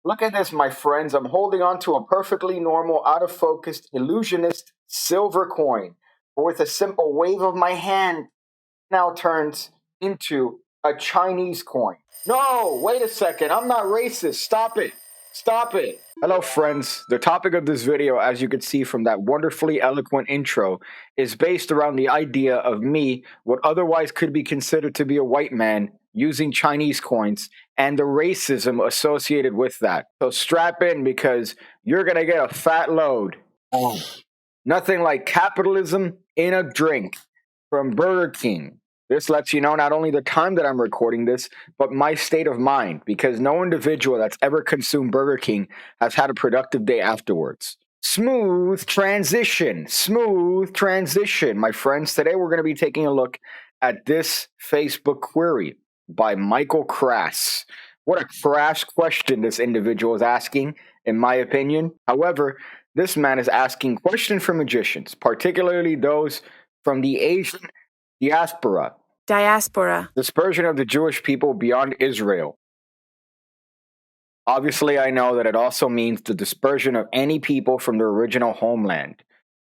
Look at this, my friends. I'm holding on to a perfectly normal, out-of-focused, illusionist silver coin. But with a simple wave of my hand, now turns into a Chinese coin. No, wait a second. I'm not racist. Stop it. Stop it. Hello, friends. The topic of this video, as you can see from that wonderfully eloquent intro, is based around the idea of me, what otherwise could be considered to be a white man, using Chinese coins and the racism associated with that. So strap in because you're going to get a fat load. Nothing like capitalism in a drink from Burger King. This lets you know not only the time that I'm recording this, but my state of mind, because no individual that's ever consumed Burger King has had a productive day afterwards. Smooth transition, my friends. Today we're going to be taking a look at this Facebook query by Michael Crass. What a crass question this individual is asking, in my opinion. However, this man is asking questions for magicians, particularly those from the Asian diaspora, dispersion of the Jewish people beyond Israel. Obviously, I know that it also means the dispersion of any people from their original homeland.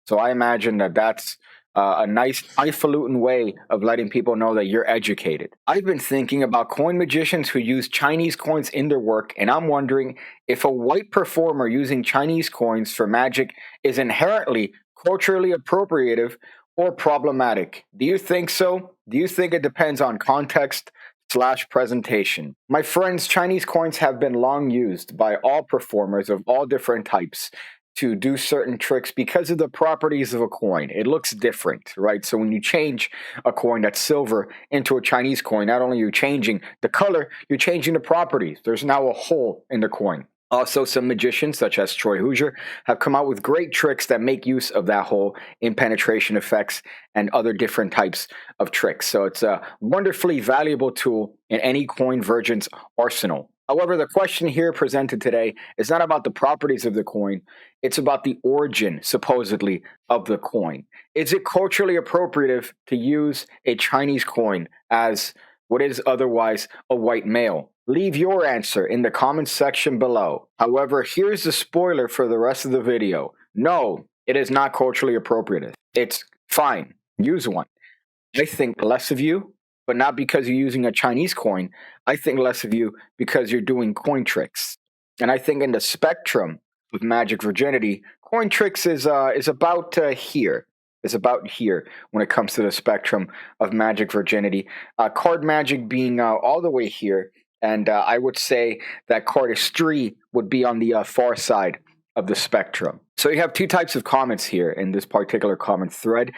So I imagine that that's a nice, highfalutin way of letting people know that you're educated. I've been thinking about coin magicians who use Chinese coins in their work, and I'm wondering if a white performer using Chinese coins for magic is inherently culturally appropriative or problematic. Do you think so? Do you think it depends on context/presentation? My friends, Chinese coins have been long used by all performers of all different types to do certain tricks because of the properties of a coin. It looks different, right? So when you change a coin that's silver into a Chinese coin, not only are you changing the color, you're changing the properties. There's now a hole in the coin. Also, some magicians, such as Troy Hoosier, have come out with great tricks that make use of that hole in penetration effects and other different types of tricks. So it's a wonderfully valuable tool in any coin virgin's arsenal. However, the question here presented today is not about the properties of the coin. It's about the origin, supposedly, of the coin. Is it culturally appropriative to use a Chinese coin as what is otherwise a white male? Leave your answer in the comments section below. However, here's the spoiler for the rest of the video. No, it is not culturally appropriative. It's fine. Use one. I think less of you, but not because you're using a Chinese coin. I think less of you because you're doing coin tricks. And I think in the spectrum of magic virginity, coin tricks is about here. Is about here when it comes to the spectrum of magic virginity. Card magic being all the way here. And I would say that cardistry would be on the far side of the spectrum. So you have two types of comments here in this particular comment thread.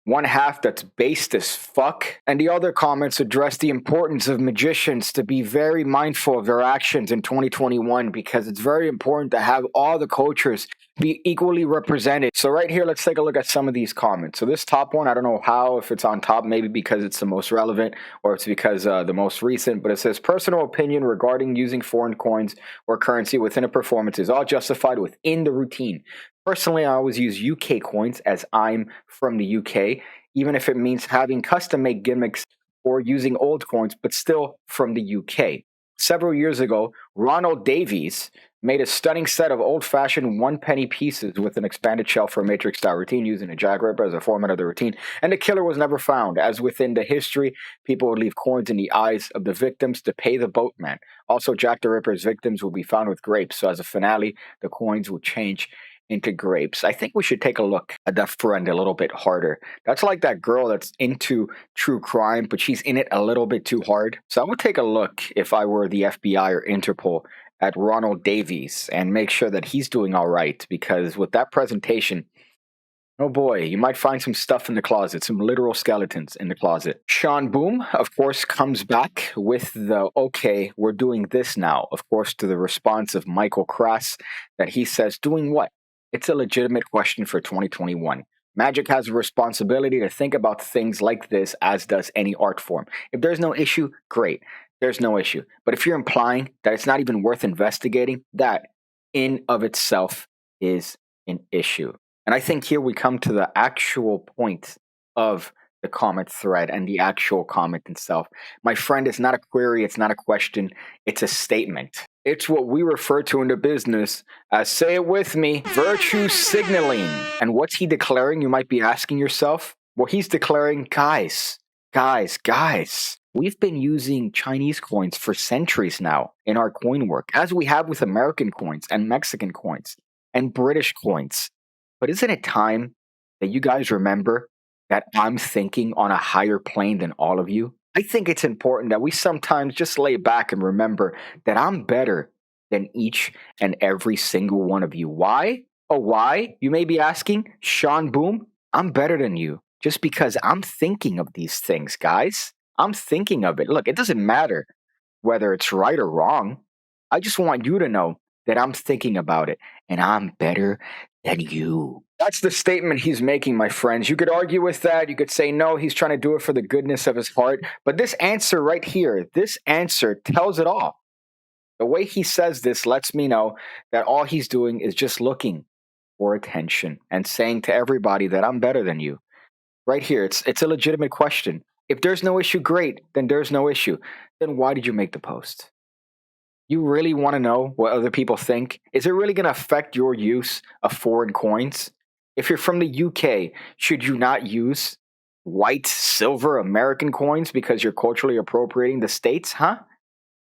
One half that's based as fuck, and the other comments address the importance of magicians to be very mindful of their actions in 2021 because it's very important to have all the cultures be equally represented. So right here, let's take a look at some of these comments. So this top one, I don't know how, if it's on top, maybe because it's the most relevant or it's because the most recent, but it says personal opinion regarding using foreign coins or currency within a performance is all justified within the routine. Personally, I always use UK coins as I'm from the UK, even if it means having custom-made gimmicks or using old coins, but still from the UK. Several years ago, Ronald Davies made a stunning set of old-fashioned one-penny pieces with an expanded shell for a matrix-style routine using a jackrabbit as a format of the routine, and the killer was never found. As within the history, people would leave coins in the eyes of the victims to pay the boatman. Also, Jack the Ripper's victims would be found with grapes, so as a finale, the coins would change into grapes. I think we should take a look at that friend a little bit harder. That's like that girl that's into true crime, but she's in it a little bit too hard. So I would take a look, if I were the FBI or Interpol, at Ronald Davies and make sure that he's doing all right, because with that presentation, oh boy, you might find some stuff in the closet, some literal skeletons in the closet. Sean Boom, of course, comes back with the, okay, we're doing this now, of course, to the response of Michael Crass, that he says, doing what? It's a legitimate question for 2021. Magic has a responsibility to think about things like this, as does any art form. If there's no issue, great. There's no issue. But if you're implying that it's not even worth investigating, that in of itself is an issue. And I think here we come to the actual point of the comment thread and the actual comment itself. My friend, it's not a query, it's not a question, it's a statement. It's what we refer to in the business as, say it with me, virtue signaling. And what's he declaring, you might be asking yourself? Well, he's declaring, guys, we've been using Chinese coins for centuries now in our coin work, as we have with American coins and Mexican coins and British coins. But isn't it time that you guys remember that I'm thinking on a higher plane than all of you? I think it's important that we sometimes just lay back and remember that I'm better than each and every single one of you. Why? Oh, why? You may be asking, Sean Boom, I'm better than you just because I'm thinking of these things, guys. I'm thinking of it. Look, it doesn't matter whether it's right or wrong. I just want you to know that I'm thinking about it and I'm better than you. That's the statement he's making, my friends. You could argue with that. You could say, no, he's trying to do it for the goodness of his heart. But this answer right here, this answer tells it all. The way he says this lets me know that all he's doing is just looking for attention and saying to everybody that I'm better than you. Right here, it's a legitimate question. If there's no issue, great, then there's no issue. Then why did you make the post? You really want to know what other people think? Is it really going to affect your use of foreign coins? If you're from the UK, should you not use white, silver American coins because you're culturally appropriating the states, huh?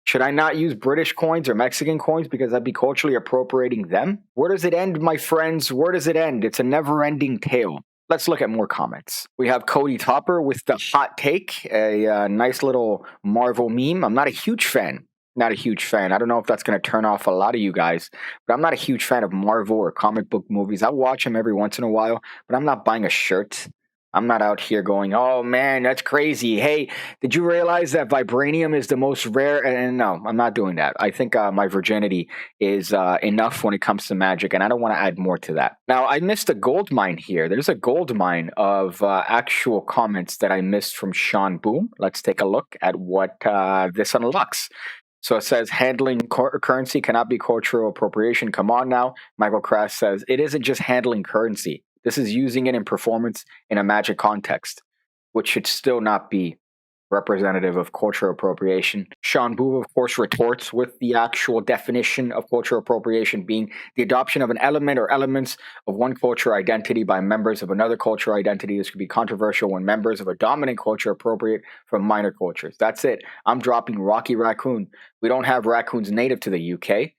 Should I not use British coins or Mexican coins because I'd be culturally appropriating them? Where does it end, my friends? Where does it end? It's a never-ending tale. Let's look at more comments. We have Cody Topper with the hot take, a nice little Marvel meme. I'm not a huge fan. Not a huge fan. I don't know if that's going to turn off a lot of you guys, but I'm not a huge fan of Marvel or comic book movies. I watch them every once in a while, but I'm not buying a shirt. I'm not out here going, oh man, that's crazy. Hey, did you realize that vibranium is the most rare? And no, I'm not doing that. I think my virginity is enough when it comes to magic, and I don't want to add more to that. Now, I missed a gold mine here. There's a gold mine of actual comments that I missed from Sean Boom. Let's take a look at what this unlocks. So it says handling currency cannot be cultural appropriation. Come on now. Michael Crass says it isn't just handling currency. This is using it in performance in a magic context, which should still not be representative of cultural appropriation. Sean Boo, of course, retorts with the actual definition of cultural appropriation being the adoption of an element or elements of one cultural identity by members of another cultural identity. This could be controversial when members of a dominant culture appropriate from minor cultures. That's it. I'm dropping Rocky Raccoon. We don't have raccoons native to the UK.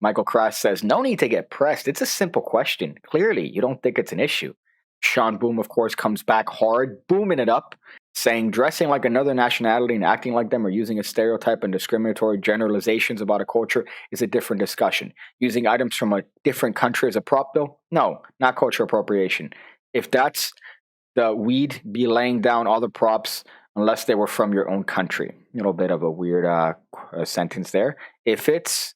Michael Crass says, no need to get pressed. It's a simple question. Clearly, you don't think it's an issue. Sean Boom, of course, comes back hard, booming it up, saying dressing like another nationality and acting like them or using a stereotype and discriminatory generalizations about a culture is a different discussion. Using items from a different country as a prop, though? No, not cultural appropriation. If that's the weed, be laying down all the props unless they were from your own country. A little bit of a weird sentence there. If it's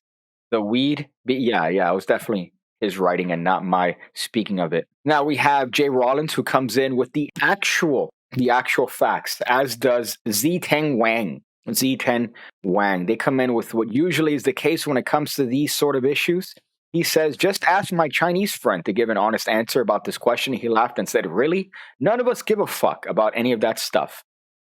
the weed, yeah, it was definitely his writing and not my speaking of it. Now we have Jay Rollins who comes in with the actual facts, as does Z10 Wang. They come in with what usually is the case when it comes to these sort of issues. He says, just ask my Chinese friend to give an honest answer about this question. He laughed and said, really? None of us give a fuck about any of that stuff.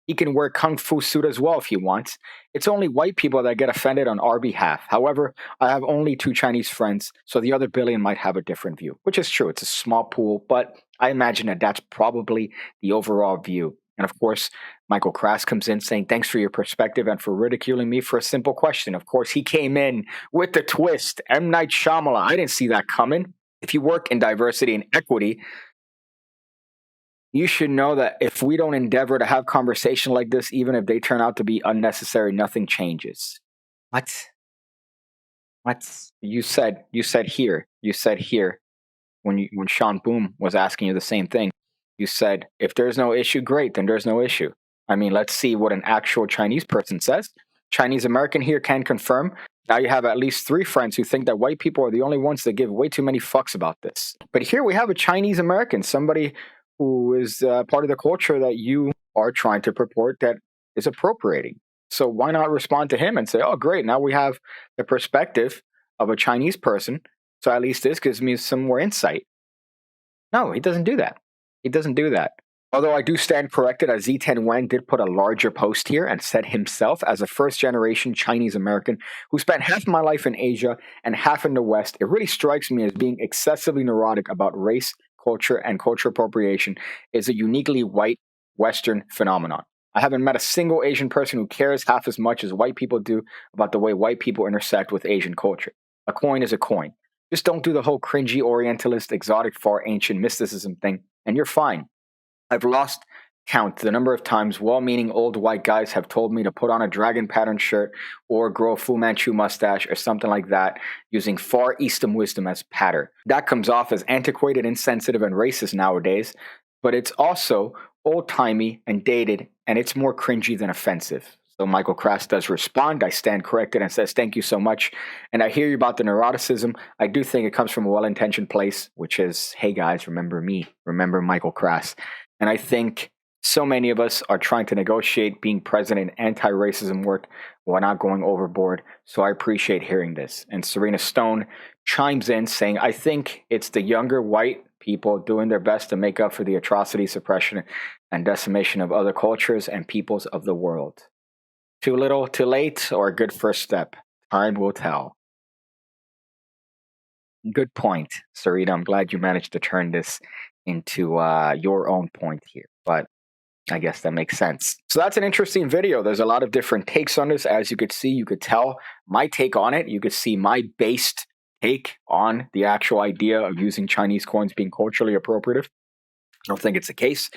He can wear kung fu suit as well if he wants. It's only white people that get offended on our behalf. However, I have only 2 Chinese friends, so the other billion might have a different view, which is true. It's a small pool, but I imagine that that's probably the overall view. And of course, Michael Crass comes in saying, thanks for your perspective and for ridiculing me for a simple question. Of course, he came in with the twist. M. Night Shyamalan. I didn't see that coming. If you work in diversity and equity, you should know that if we don't endeavor to have conversation like this, even if they turn out to be unnecessary, nothing changes. What? You said here when Sean Boom was asking you the same thing. You said, if there's no issue, great, then there's no issue. I mean, let's see what an actual Chinese person says. Chinese American here can confirm. Now you have at least 3 friends who think that white people are the only ones that give way too many fucks about this. But here we have a Chinese American, somebody who is part of the culture that you are trying to purport that is appropriating. So why not respond to him and say, oh, great, now we have the perspective of a Chinese person, so at least this gives me some more insight. No, he doesn't do that. He doesn't do that. Although I do stand corrected, as Z10 Wen did put a larger post here and said himself, as a first-generation Chinese American who spent half my life in Asia and half in the West, it really strikes me as being excessively neurotic about race, culture, and culture appropriation is a uniquely white Western phenomenon. I haven't met a single Asian person who cares half as much as white people do about the way white people intersect with Asian culture. A coin is a coin. Just don't do the whole cringy Orientalist, exotic, far ancient mysticism thing, and you're fine. I've lost count the number of times well-meaning old white guys have told me to put on a dragon pattern shirt or grow a Fu Manchu mustache or something like that using Far Eastern wisdom as patter. That comes off as antiquated, insensitive, and racist nowadays, but it's also old-timey and dated, and it's more cringy than offensive. So Michael Kras does respond. I stand corrected and says, thank you so much. And I hear you about the neuroticism. I do think it comes from a well-intentioned place, which is, hey guys, remember me, remember Michael Kras. And I think so many of us are trying to negotiate being present in anti-racism work while not going overboard. So I appreciate hearing this. And Serena Stone chimes in saying, I think it's the younger white people doing their best to make up for the atrocity, suppression, and decimation of other cultures and peoples of the world. Too little, too late, or a good first step? Time will tell. Good point, Sarita. I'm glad you managed to turn this into your own point here, but I guess that makes sense. So that's an interesting video. There's a lot of different takes on this. As you could see, you could tell my take on it. You could see my based take on the actual idea of using Chinese coins being culturally appropriative. I don't think it's the case.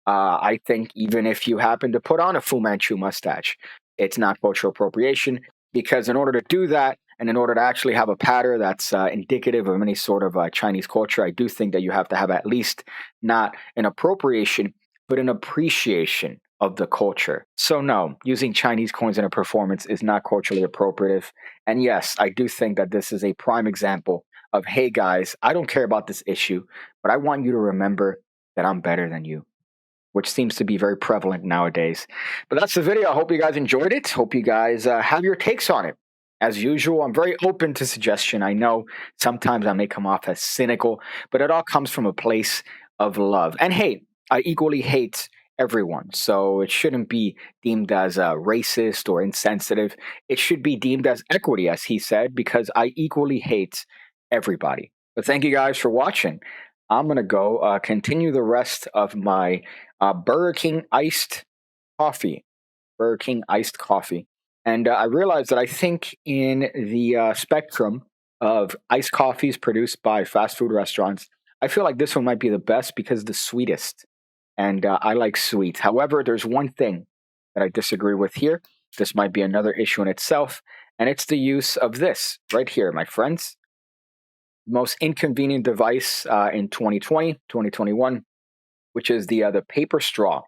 I think even if you happen to put on a Fu Manchu mustache, it's not cultural appropriation, because in order to do that, and in order to actually have a pattern that's indicative of any sort of Chinese culture, I do think that you have to have at least not an appropriation, but an appreciation of the culture. So no, using Chinese coins in a performance is not culturally appropriative. And yes, I do think that this is a prime example of, hey guys, I don't care about this issue, but I want you to remember that I'm better than you, which seems to be very prevalent nowadays. But that's the video. I hope you guys enjoyed it. Hope you guys have your takes on it. As usual, I'm very open to suggestion. I know sometimes I may come off as cynical, but it all comes from a place of love and hate. I equally hate everyone, so it shouldn't be deemed as racist or insensitive. It should be deemed as equity, as he said, because I equally hate everybody. But thank you guys for watching. I'm going to go continue the rest of my Burger King iced coffee. Burger King iced coffee. And I realized that I think in the spectrum of iced coffees produced by fast food restaurants, I feel like this one might be the best because the sweetest. And I like sweet. However, there's one thing that I disagree with here. This might be another issue in itself. And it's the use of this right here, my friends. Most inconvenient device in 2020, 2021, which is the paper straw.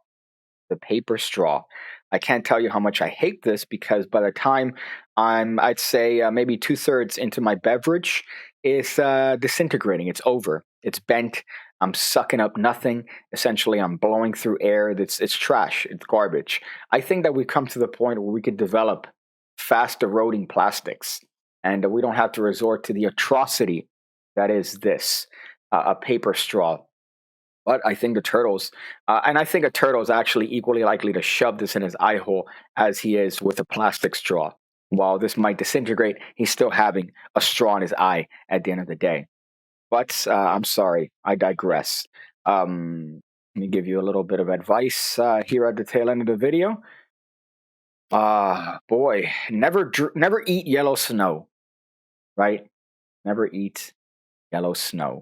The paper straw. I can't tell you how much I hate this, because by the time I'd say maybe 2/3 into my beverage, it's disintegrating. It's over. It's bent. I'm sucking up nothing. Essentially, I'm blowing through air. It's trash. It's garbage. I think that we've come to the point where we could develop fast eroding plastics, and we don't have to resort to the atrocity that is this, a paper straw. But I think the turtles, and I think a turtle is actually equally likely to shove this in his eye hole as he is with a plastic straw. While this might disintegrate, he's still having a straw in his eye at the end of the day. But I'm sorry, I digress. Let me give you a little bit of advice here at the tail end of the video. Boy, never eat yellow snow, right? Never eat yellow snow.